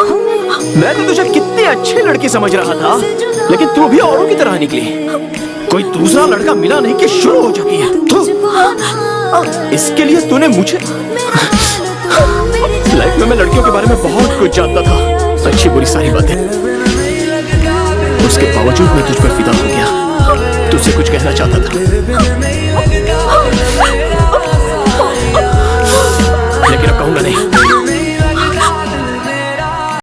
मैं तो तुझे कितनी अच्छी लड़की समझ रहा था, लेकिन तू भी औरों की तरह निकली। कोई दूसरा लड़का मिला नहीं कि शुरू हो जाती है तू। इसके लिए तूने मुझे लाइफ में मैं लड़कियों के बारे में बहुत कुछ जानता था, अच्छी बुरी सारी बातें। उसके बावजूद मैं तुझ पर फिदा हो गया, तुझसे कुछ कहना चाहता था।